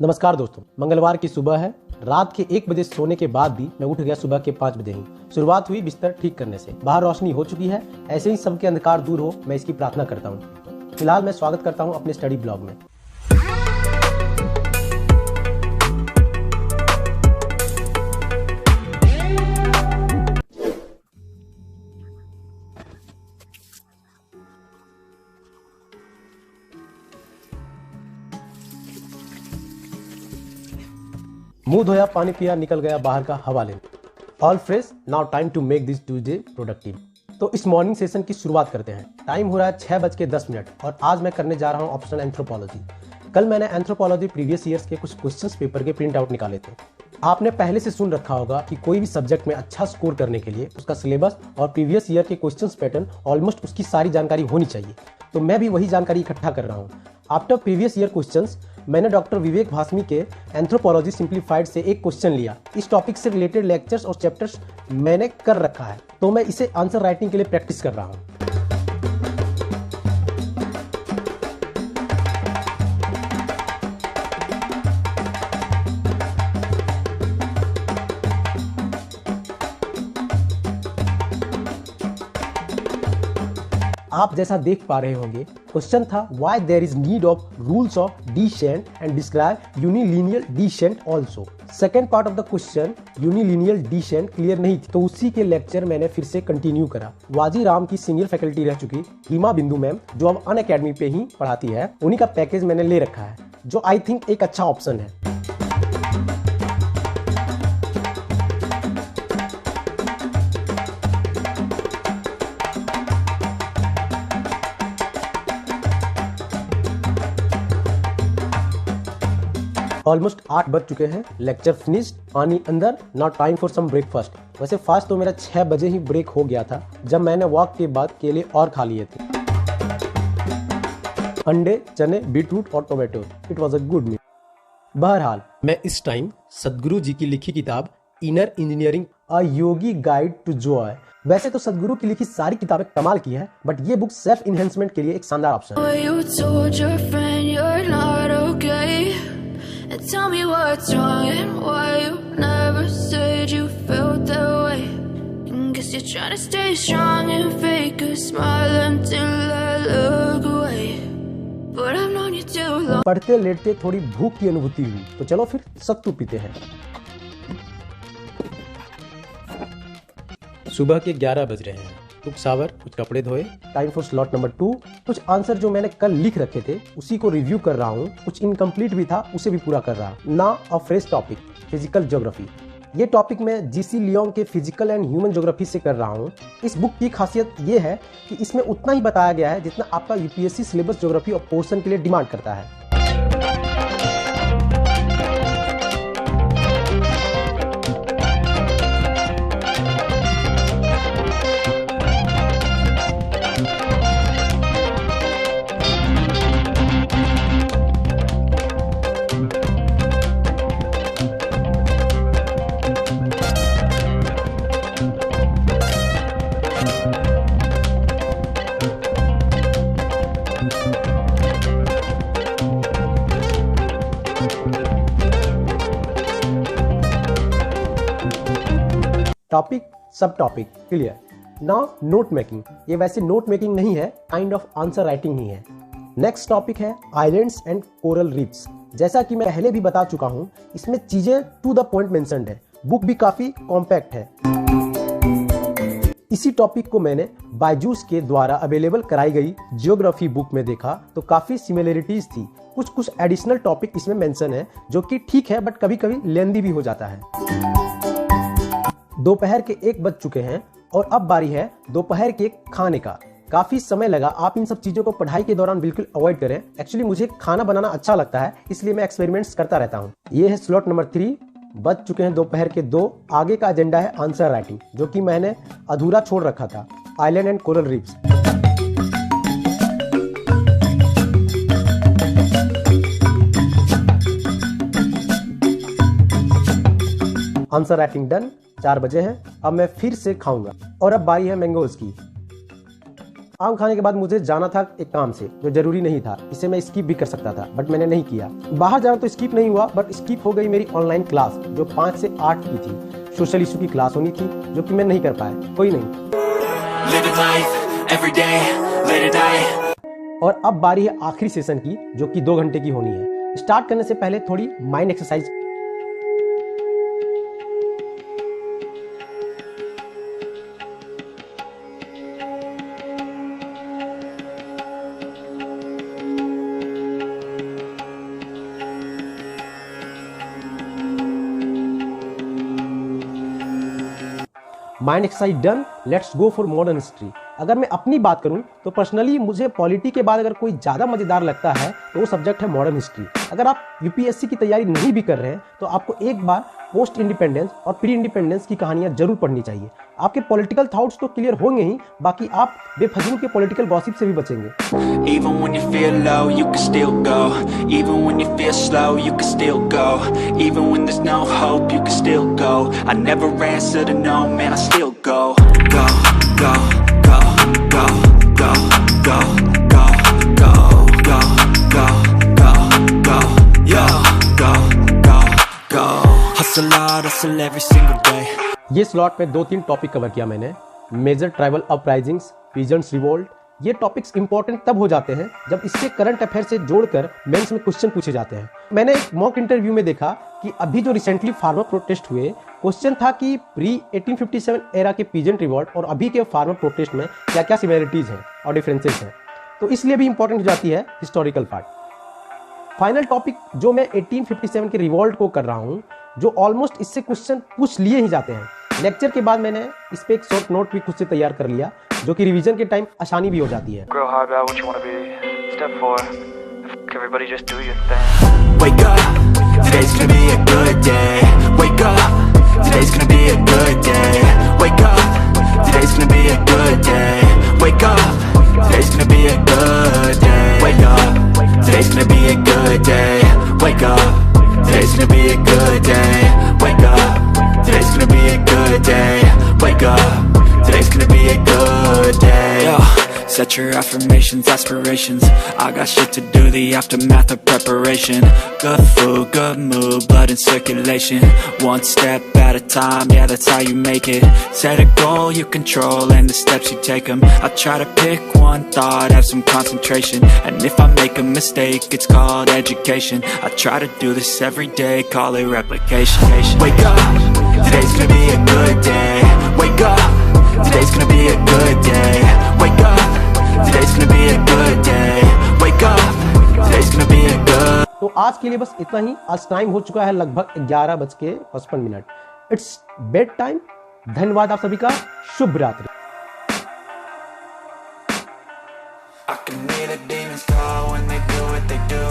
नमस्कार दोस्तों, मंगलवार की सुबह है। रात के 1 बजे सोने के बाद भी मैं उठ गया सुबह के 5 बजे ही। शुरुआत हुई बिस्तर ठीक करने से। बाहर रोशनी हो चुकी है। ऐसे ही सबके अंधकार दूर हो, मैं इसकी प्रार्थना करता हूँ। फिलहाल मैं स्वागत करता हूँ अपने स्टडी ब्लॉग में। मुंह धोया, पानी पिया, निकल गया बाहर का हवा लेने। All fresh, now time to make this Tuesday productive. तो इस मॉर्निंग सेशन की शुरुआत करते हैं। टाइम हो रहा है 6:10 और आज मैं करने जा रहा हूँ ऑप्शनल एंथ्रोपोलॉजी। कल मैंने एंथ्रोपोलॉजी प्रीवियस ईयर्स के कुछ क्वेश्चंस पेपर के प्रिंट आउट निकाले थे। आपने पहले से सुन रखा होगा कि कोई भी सब्जेक्ट में अच्छा स्कोर करने के लिए उसका सिलेबस और प्रीवियस ईयर के क्वेश्चंस पैटर्न ऑलमोस्ट उसकी सारी जानकारी होनी चाहिए। तो मैं भी वही जानकारी इकट्ठा कर रहा हूँ। आफ्टर प्रीवियस ईयर क्वेश्चंस मैंने डॉक्टर विवेक भासमी के एंथ्रोपोलॉजी सिंप्लीफाइड से एक क्वेश्चन लिया। इस टॉपिक से रिलेटेड लेक्चर्स और चैप्टर्स मैंने कर रखा है, तो मैं इसे आंसर राइटिंग के लिए प्रैक्टिस कर रहा हूँ। आप जैसा देख पा रहे होंगे, क्वेश्चन था why there is need of rules of descent and describe unilinear descent also. Second part of the question unilinear descent clear नहीं थी, तो उसी के लेक्चर मैंने फिर से कंटिन्यू करा। वाजी राम की सीनियर फैकल्टी रह चुकी हिमा बिंदु मैम, जो अब अनअकैडमी पे ही पढ़ाती है, उन्हीं का पैकेज मैंने ले रखा है, जो आई थिंक एक अच्छा ऑप्शन है। ऑलमोस्ट 8 बज चुके हैं। लेक्चर फिनिश्ड, पानी अंदर, now time for some breakfast. वैसे फास्ट तो मेरा 6 बजे ही ब्रेक हो गया था, जब मैंने वॉक के बाद केले और खा लिए थे। अंडे, चने, बीटरूट और tomato. It was a good meal. बहरहाल मैं इस टाइम सदगुरु जी की लिखी किताब inner engineering a yogi guide to joy. वैसे तो सदगुरु की लिखी सारी किताबें कमाल की है, बट ये बुक सेल्फ इनहेंसमेंट के लिए एक शानदार ऑप्शन है। And tell me what's wrong and why you never said you felt that way. And guess you're trying to stay strong and fake a smile until I look away. But I've known you too long. पढ़ते लेटते थोड़ी भूख की अनुभूति हुई, तो चलो फिर सत्तू पीते हैं। सुबह के 11 बज रहे हैं। टुक शावर, कुछ कपड़े धोए, टाइम फॉर स्लॉट नंबर 2। कुछ आंसर जो मैंने कल लिख रखे थे उसी को रिव्यू कर रहा हूँ। कुछ इनकम्प्लीट भी था, उसे भी पूरा कर रहा हूँ। ना अ फ्रेश टॉपिक, फिजिकल ज्योग्राफी। ये टॉपिक मैं जीसी लियोंग के फिजिकल एंड ह्यूमन ज्योग्राफी से कर रहा हूँ। इस बुक की खासियत ये है कि इसमें उतना ही बताया गया है जितना आपका यूपीएससी सिलेबस ज्योग्राफी और पोर्शन के लिए डिमांड करता है। टॉपिक, सब topic clear. Now note making. ये वैसे नोट मेकिंग नहीं है, काइंड ऑफ आंसर राइटिंग ही है। नेक्स्ट टॉपिक है आइलैंड्स एंड कोरल रीफ्स। जैसा कि मैं पहले भी बता चुका हूं, इसमें चीजें टू द पॉइंट मेंशन्ड है। बुक भी काफी कॉम्पैक्ट है। इसी टॉपिक को मैंने बायजूस के द्वारा अवेलेबल कराई गई जियोग्राफी बुक में देखा, तो काफी सिमिलरिटीज थी। कुछ एडिशनल टॉपिक इसमें मेंशन है, जो कि ठीक है, बट कभी कभी लेंदी भी हो जाता है। दोपहर के 1 बज चुके हैं और अब बारी है दोपहर के खाने का। काफी समय लगा। आप इन सब चीजों को पढ़ाई के दौरान बिल्कुल अवॉइड करें। एक्चुअली मुझे खाना बनाना अच्छा लगता है, इसलिए मैं एक्सपेरिमेंट्स करता रहता हूँ। ये है स्लॉट नंबर 3। बज चुके हैं दोपहर के 2। आगे का एजेंडा है आंसर राइटिंग, जो कि मैंने अधूरा छोड़ रखा था। Island and coral reefs. Answer writing done. 4 बजे हैं। अब मैं फिर से खाऊंगा और अब बारी है मैंगोज की। आम खाने के बाद मुझे जाना था एक काम से जो जरूरी नहीं था, इसे मैं स्किप भी कर सकता था बट मैंने नहीं किया। बाहर जाना तो स्किप नहीं हुआ बट स्किप हो गई मेरी ऑनलाइन क्लास जो 5 से 8 की थी। सोशल इशू की क्लास होनी थी जो कि मैं नहीं कर पाया। कोई नहीं। और अब बारी है आखिरी सेशन की जो कि 2 घंटे की होनी है। स्टार्ट करने से पहले थोड़ी mind exercise. Mind exercise done, let's go for modern history. अगर मैं अपनी बात करूं तो पर्सनली मुझे पॉलिटी के बाद अगर कोई ज़्यादा मज़ेदार लगता है तो वो सब्जेक्ट है मॉडर्न हिस्ट्री। अगर आप यूपीएससी की तैयारी नहीं भी कर रहे हैं तो आपको एक बार पोस्ट इंडिपेंडेंस और प्री इंडिपेंडेंस की कहानियां जरूर पढ़नी चाहिए। आपके पॉलिटिकल थॉट्स तो क्लियर होंगे ही, बाकी आप बेफजूल के पॉलिटिकल गॉसिप से भी बचेंगे। Even when you feel low, you can still go. Even when you feel slow, you can still go. Even when there's no hope, you can still go. I never answer to no, man, I still go. Go, go, go, go, go, go, go, go, go, go, go, go, yo, go, go, go. Hustle hard, hustle every single day. ये slot में 2-3 topic cover किया मैंने। Major tribal uprisings, peasants revolt. ये topics important तब हो जाते हैं जब इससे करंट अफेयर से जोड़कर मेंस में क्वेश्चन पूछे जाते हैं। मैंने एक मॉक इंटरव्यू में देखा कि अभी जो रिसेंटली फार्मर प्रोटेस्ट हुए, क्वेश्चन था कि प्री 1857 एरा के पीजेंट रिवोल्ट और अभी के फार्मर प्रोटेस्ट में क्या क्या सिमिलरिटीज हैं और डिफरेंसेस हैं। तो इसलिए भी इंपॉर्टेंट हो जाती है हिस्टोरिकल पार्ट। फाइनल टॉपिक जो मैं 1857 के रिवोल्ट को कर रहा हूँ, जो ऑलमोस्ट इससे क्वेश्चन पूछ लिए ही जाते हैं। लेक्चर के बाद मैंने इस पे एक शॉर्ट नोट भी खुद से तैयार कर लिया जो कि रिवीजन के टाइम आसानी भी हो जाती है। Grow hard about what you want to be. Step 4. Everybody just do your thing. Wake up, today's gonna be a good day. Wake up, today's gonna be a good day. Wake up, today's gonna be a good day. Wake up, today's gonna be a good day. Wake up, today's gonna be a good day. Wake up, today's gonna be a good day. Wake up, today's gonna be a good day. Wake up, today's gonna be a good day. Yo, set your affirmations, aspirations. I got shit to do, the aftermath of preparation. Good food, good mood, blood in circulation. One step at a time, yeah, that's how you make it. Set a goal you control and the steps you take them. I try to pick one thought, have some concentration. And if I make a mistake, it's called education. I try to do this every day, call it replication. Wake up, today's gonna be a good day. Wake up, today's gonna be a good day. Wake up, today's gonna be a good day. Wake up, today's gonna be a good. तो आज के लिए बस इतना ही। आज time हो चुका है लगभग 11:55। It's bed time. धन्यवाद आप सभी का। शुभ रात्रि। I can hear the demons call when they do what they do.